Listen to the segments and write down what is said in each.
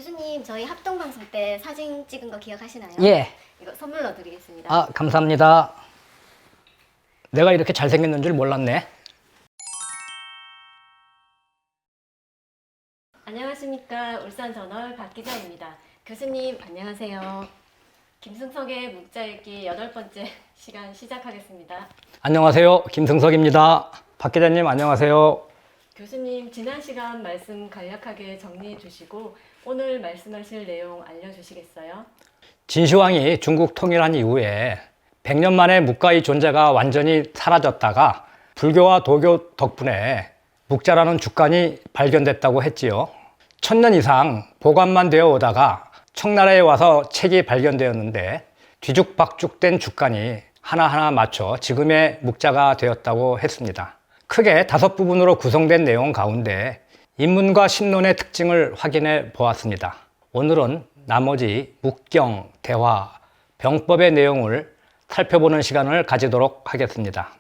교수님, 저희 합동방송 때 사진 찍은 거 기억하시나요? 예. 이거 선물로 드리겠습니다. 아, 감사합니다. 내가 이렇게 잘생겼는 줄 몰랐네. 안녕하십니까. 울산저널 박 기자입니다. 교수님, 안녕하세요. 김승석의 묵자 읽기 8번째 시간 시작하겠습니다. 안녕하세요. 김승석입니다. 박 기자님 안녕하세요. 교수님, 지난 시간 말씀 간략하게 정리해 주시고 오늘 말씀하실 내용 알려주시겠어요? 진시황이 중국 통일한 이후에 100년 만에 묵가의 존재가 완전히 사라졌다가 불교와 도교 덕분에 묵자라는 주간이 발견됐다고 했지요. 1000년 이상 보관만 되어 오다가 청나라에 와서 책이 발견되었는데 뒤죽박죽된 주간이 하나하나 맞춰 지금의 묵자가 되었다고 했습니다. 크게 5부분으로 구성된 내용 가운데 인문과 신론의 특징을 확인해 보았습니다. 오늘은 나머지 묵경, 대화, 병법의 내용을 살펴보는 시간을 가지도록 하겠습니다.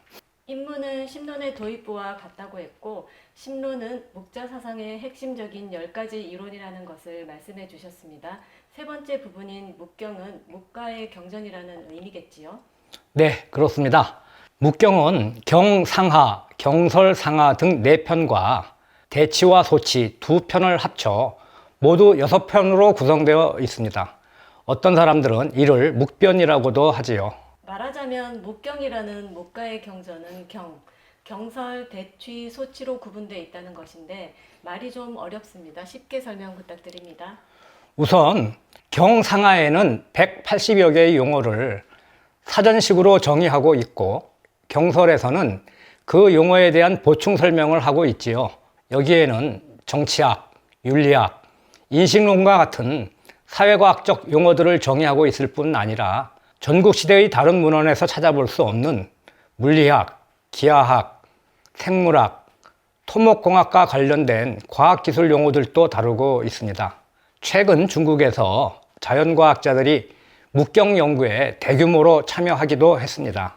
인문은 심론의 도입부와 같다고 했고 심론은 묵자 사상의 핵심적인 10가지 이론이라는 것을 말씀해 주셨습니다. 세 번째 부분인 묵경은 묵가의 경전이라는 의미겠지요? 네, 그렇습니다. 묵경은 경상하, 경설상하 등 4편과 대치와 소치 2편을 합쳐 모두 6편으로 구성되어 있습니다. 어떤 사람들은 이를 묵변이라고도 하지요. 말하자면 묵경이라는 묵가의 경전은 경설, 대취, 소치로 구분되어 있다는 것인데 말이 좀 어렵습니다. 쉽게 설명 부탁드립니다. 우선 경상하에는 180여 개의 용어를 사전식으로 정의하고 있고 경설에서는 그 용어에 대한 보충 설명을 하고 있지요. 여기에는 정치학, 윤리학, 인식론과 같은 사회과학적 용어들을 정의하고 있을 뿐 아니라 전국시대의 다른 문헌에서 찾아볼 수 없는 물리학, 기하학, 생물학, 토목공학과 관련된 과학기술 용어들도 다루고 있습니다. 최근 중국에서 자연과학자들이 묵경 연구에 대규모로 참여하기도 했습니다.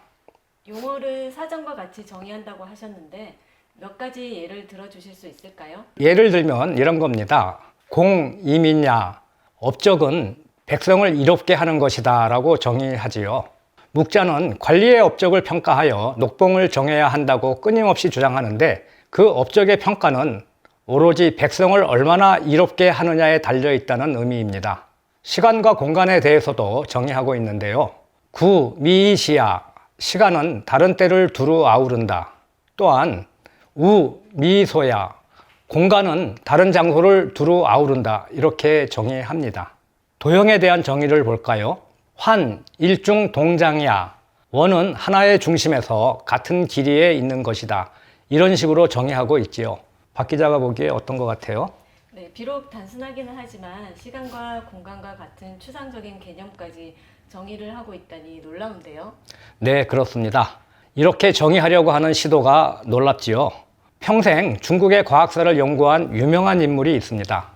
용어를 사전과 같이 정의한다고 하셨는데 몇 가지 예를 들어주실 수 있을까요? 예를 들면 이런 겁니다. 공이민야, 업적은 백성을 이롭게 하는 것이다 라고 정의하지요. 묵자는 관리의 업적을 평가하여 녹봉을 정해야 한다고 끊임없이 주장하는데 그 업적의 평가는 오로지 백성을 얼마나 이롭게 하느냐에 달려있다는 의미입니다. 시간과 공간에 대해서도 정의하고 있는데요. 구미시야, 시간은 다른 때를 두루 아우른다. 또한 우미소야, 공간은 다른 장소를 두루 아우른다. 이렇게 정의합니다. 도형에 대한 정의를 볼까요? 환, 일중 동장야, 원은 하나의 중심에서 같은 길이에 있는 것이다. 이런 식으로 정의하고 있지요. 박 기자가 보기에 어떤 것 같아요? 네, 비록 단순하기는 하지만 시간과 공간과 같은 추상적인 개념까지 정의를 하고 있다니 놀라운데요. 네, 그렇습니다. 이렇게 정의하려고 하는 시도가 놀랍지요. 평생 중국의 과학사를 연구한 유명한 인물이 있습니다.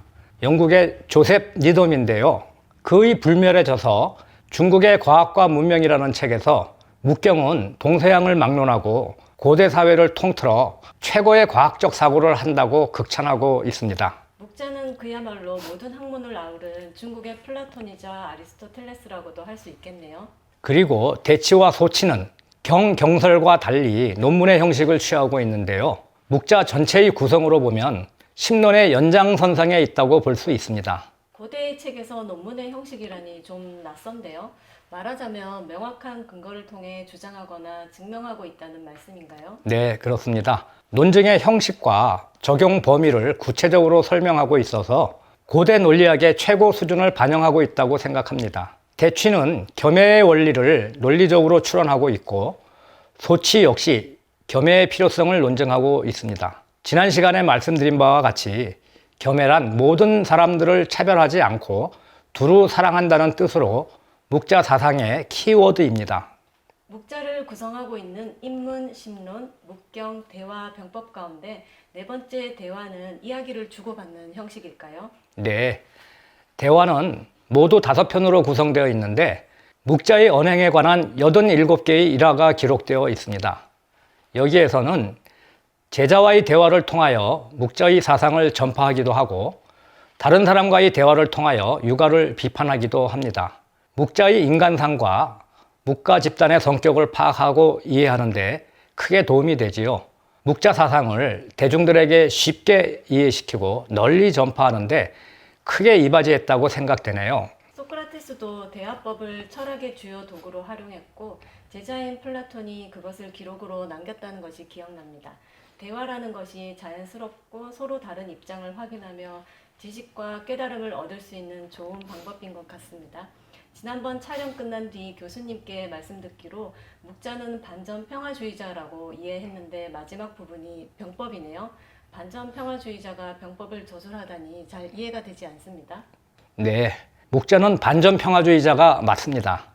영국의 조셉 니돔인데요. 그의 불멸에 져서 중국의 과학과 문명이라는 책에서 묵경은 동서양을 막론하고 고대 사회를 통틀어 최고의 과학적 사고를 한다고 극찬하고 있습니다. 묵자는 그야말로 모든 학문을 아우른 중국의 플라톤이자 아리스토텔레스라고도 할 수 있겠네요. 그리고 대치와 소치는 경설과 달리 논문의 형식을 취하고 있는데요. 묵자 전체의 구성으로 보면 심론의 연장선상에 있다고 볼 수 있습니다. 고대의 책에서 논문의 형식이라니 좀 낯선데요. 말하자면 명확한 근거를 통해 주장하거나 증명하고 있다는 말씀인가요? 네, 그렇습니다. 논증의 형식과 적용 범위를 구체적으로 설명하고 있어서 고대 논리학의 최고 수준을 반영하고 있다고 생각합니다. 대취는 겸해의 원리를 논리적으로 추론하고 있고 소치 역시 겸해의 필요성을 논증하고 있습니다. 지난 시간에 말씀드린 바와 같이 겸해란 모든 사람들을 차별하지 않고 두루 사랑한다는 뜻으로 묵자 사상의 키워드입니다. 묵자를 구성하고 있는 인문, 심론, 묵경, 대화, 병법 가운데 네 번째 대화는 이야기를 주고받는 형식일까요? 네, 대화는 모두 5편으로 구성되어 있는데 묵자의 언행에 관한 87개의 일화가 기록되어 있습니다. 여기에서는 제자와의 대화를 통하여 묵자의 사상을 전파하기도 하고 다른 사람과의 대화를 통하여 육아를 비판하기도 합니다. 묵자의 인간상과 묵가 집단의 성격을 파악하고 이해하는데 크게 도움이 되지요. 묵자 사상을 대중들에게 쉽게 이해시키고 널리 전파하는데 크게 이바지했다고 생각되네요. 소크라테스도 대화법을 철학의 주요 도구로 활용했고 제자인 플라톤이 그것을 기록으로 남겼다는 것이 기억납니다. 대화라는 것이 자연스럽고 서로 다른 입장을 확인하며 지식과 깨달음을 얻을 수 있는 좋은 방법인 것 같습니다. 지난번 촬영 끝난 뒤 교수님께 말씀 듣기로 묵자는 반전 평화주의자라고 이해했는데 마지막 부분이 병법이네요. 반전 평화주의자가 병법을 저술하다니 잘 이해가 되지 않습니다. 네, 묵자는 반전 평화주의자가 맞습니다.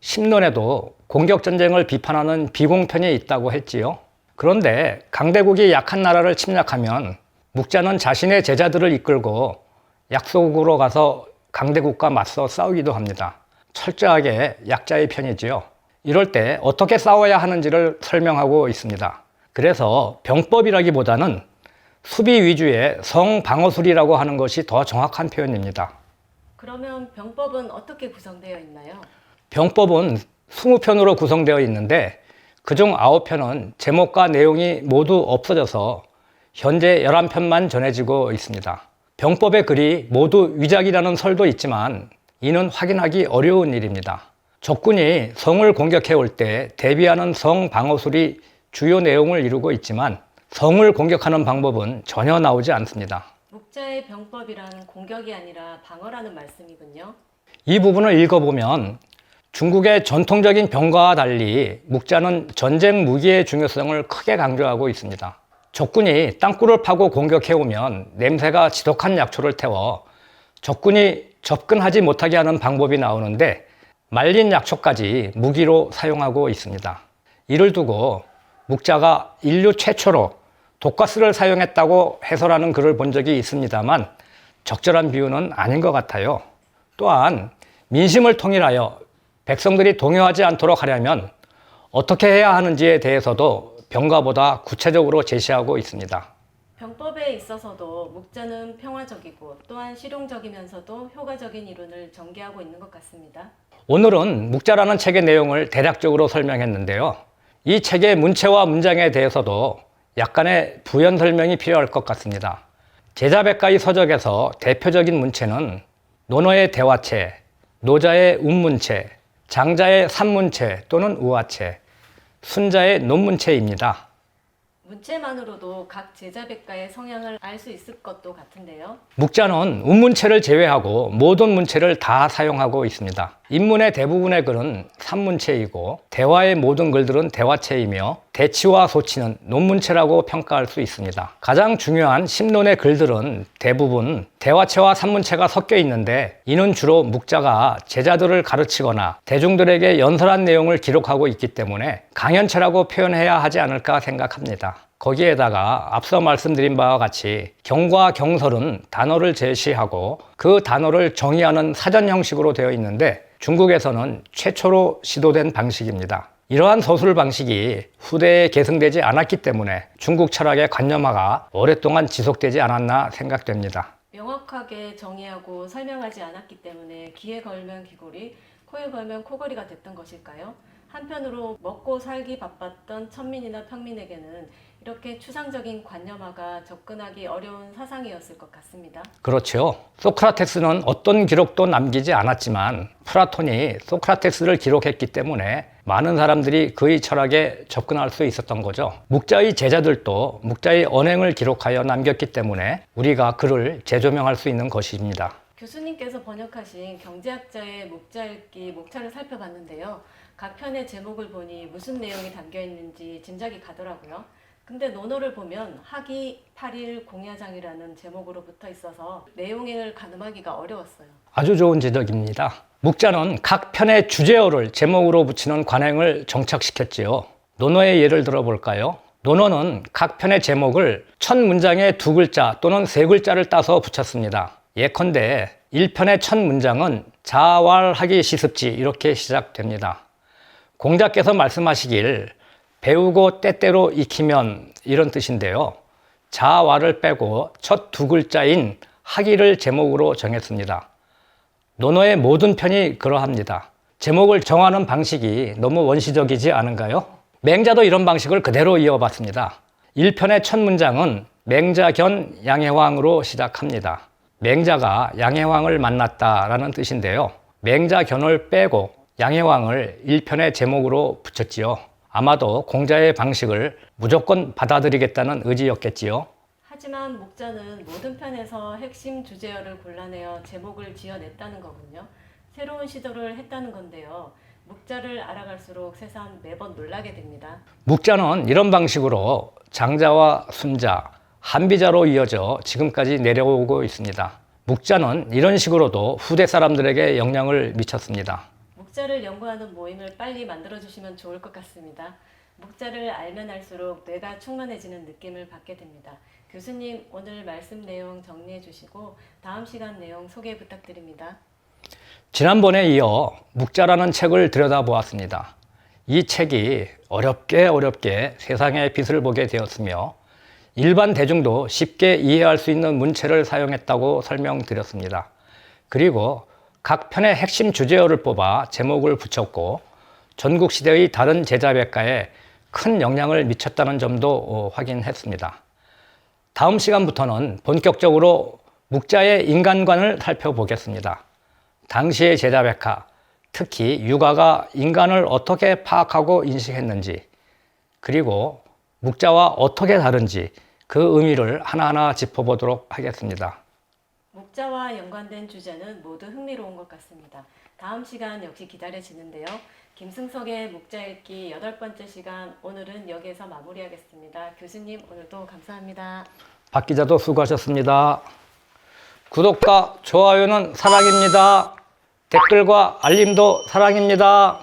심론에도 공격전쟁을 비판하는 비공편이 있다고 했지요. 그런데 강대국이 약한 나라를 침략하면 묵자는 자신의 제자들을 이끌고 약속으로 가서 강대국과 맞서 싸우기도 합니다. 철저하게 약자의 편이지요. 이럴 때 어떻게 싸워야 하는지를 설명하고 있습니다. 그래서 병법이라기보다는 수비 위주의 성방어술이라고 하는 것이 더 정확한 표현입니다. 그러면 병법은 어떻게 구성되어 있나요? 병법은 20편으로 구성되어 있는데 그중 9편은 제목과 내용이 모두 없어져서 현재 11편만 전해지고 있습니다. 병법의 글이 모두 위작이라는 설도 있지만 이는 확인하기 어려운 일입니다. 적군이 성을 공격해 올 때 대비하는 성방어술이 주요 내용을 이루고 있지만 성을 공격하는 방법은 전혀 나오지 않습니다. 묵자의 병법이란 공격이 아니라 방어라는 말씀이군요. 이 부분을 읽어보면 중국의 전통적인 병과와 달리 묵자는 전쟁 무기의 중요성을 크게 강조하고 있습니다. 적군이 땅굴을 파고 공격해 오면 냄새가 지독한 약초를 태워 적군이 접근하지 못하게 하는 방법이 나오는데 말린 약초까지 무기로 사용하고 있습니다. 이를 두고 묵자가 인류 최초로 독가스를 사용했다고 해설하는 글을 본 적이 있습니다만 적절한 비유는 아닌 것 같아요. 또한 민심을 통일하여 백성들이 동요하지 않도록 하려면 어떻게 해야 하는지에 대해서도 병가보다 구체적으로 제시하고 있습니다. 병법에 있어서도 묵자는 평화적이고 또한 실용적이면서도 효과적인 이론을 전개하고 있는 것 같습니다. 오늘은 묵자라는 책의 내용을 대략적으로 설명했는데요. 이 책의 문체와 문장에 대해서도 약간의 부연 설명이 필요할 것 같습니다. 제자백가의 서적에서 대표적인 문체는 논어의 대화체, 노자의 운문체, 장자의 산문체 또는 우화체, 순자의 논문체입니다. 문체만으로도 각 제자백가의 성향을 알 수 있을 것도 같은데요. 묵자는 운문체를 제외하고 모든 문체를 다 사용하고 있습니다. 인문의 대부분의 글은 산문체이고 대화의 모든 글들은 대화체이며 대치와 소치는 논문체라고 평가할 수 있습니다. 가장 중요한 심론의 글들은 대부분 대화체와 산문체가 섞여 있는데 이는 주로 묵자가 제자들을 가르치거나 대중들에게 연설한 내용을 기록하고 있기 때문에 강연체라고 표현해야 하지 않을까 생각합니다. 거기에다가 앞서 말씀드린 바와 같이 경과 경설은 단어를 제시하고 그 단어를 정의하는 사전 형식으로 되어 있는데 중국에서는 최초로 시도된 방식입니다. 이러한 서술 방식이 후대에 계승되지 않았기 때문에 중국 철학의 관념화가 오랫동안 지속되지 않았나 생각됩니다. 명확하게 정의하고 설명하지 않았기 때문에 귀에 걸면 귀걸이, 코에 걸면 코걸이가 됐던 것일까요? 한편으로 먹고 살기 바빴던 천민이나 평민에게는 이렇게 추상적인 관념화가 접근하기 어려운 사상이었을 것 같습니다. 그렇죠. 소크라테스는 어떤 기록도 남기지 않았지만 플라톤이 소크라테스를 기록했기 때문에 많은 사람들이 그의 철학에 접근할 수 있었던 거죠. 묵자의 제자들도 묵자의 언행을 기록하여 남겼기 때문에 우리가 그를 재조명할 수 있는 것입니다. 교수님께서 번역하신 경제학자의 묵자읽기 목차를 살펴봤는데요. 각 편의 제목을 보니 무슨 내용이 담겨 있는지 짐작이 가더라고요. 근데 논어를 보면 학이 8일 공야장이라는 제목으로 붙어 있어서 내용을 가늠하기가 어려웠어요. 아주 좋은 지적입니다. 묵자는 각 편의 주제어를 제목으로 붙이는 관행을 정착시켰지요. 논어의 예를 들어볼까요? 논어는 각 편의 제목을 첫 문장에 2글자 또는 3글자를 따서 붙였습니다. 예컨대 1편의 첫 문장은 자왈하기 시습지 이렇게 시작됩니다. 공자께서 말씀하시길 배우고 때때로 익히면 이런 뜻인데요. 자와를 빼고 첫 2글자인 학위를 제목으로 정했습니다. 논어의 모든 편이 그러합니다. 제목을 정하는 방식이 너무 원시적이지 않은가요? 맹자도 이런 방식을 그대로 이어봤습니다. 1편의 첫 문장은 맹자견 양해왕으로 시작합니다. 맹자가 양해왕을 만났다라는 뜻인데요. 맹자견을 빼고 양해왕을 1편의 제목으로 붙였지요. 아마도 공자의 방식을 무조건 받아들이겠다는 의지였겠지요. 하지만 목자는 모든 편에서 핵심 주제어를 골라내어 제목을 지어냈다는 거군요. 새로운 시도를 했다는 건데요. 묵자를 알아갈수록 새삼 매번 놀라게 됩니다. 묵자는 이런 방식으로 장자와 순자, 한비자로 이어져 지금까지 내려오고 있습니다. 묵자는 이런 식으로도 후대 사람들에게 영향을 미쳤습니다. 묵자를 연구하는 모임을 빨리 만들어주시면 좋을 것 같습니다. 묵자를 알면 알수록 뇌가 충만해지는 느낌을 받게 됩니다. 교수님, 오늘 말씀 내용 정리해 주시고 다음 시간 내용 소개 부탁드립니다. 지난번에 이어 묵자라는 책을 들여다보았습니다. 이 책이 어렵게 세상의 빛을 보게 되었으며 일반 대중도 쉽게 이해할 수 있는 문체를 사용했다고 설명드렸습니다. 그리고 각 편의 핵심 주제어를 뽑아 제목을 붙였고 전국 시대의 다른 제자백과에 큰 영향을 미쳤다는 점도 확인했습니다. 다음 시간부터는 본격적으로 묵자의 인간관을 살펴보겠습니다. 당시의 제자백과, 특히 유가가 인간을 어떻게 파악하고 인식했는지, 그리고 묵자와 어떻게 다른지 그 의미를 하나하나 짚어보도록 하겠습니다. 묵자와 연관된 주제는 모두 흥미로운 것 같습니다. 다음 시간 역시 기다려지는데요. 김승석의 묵자 읽기 8번째 시간, 오늘은 여기에서 마무리하겠습니다. 교수님, 오늘도 감사합니다. 박 기자도 수고하셨습니다. 구독과 좋아요는 사랑입니다. 댓글과 알림도 사랑입니다.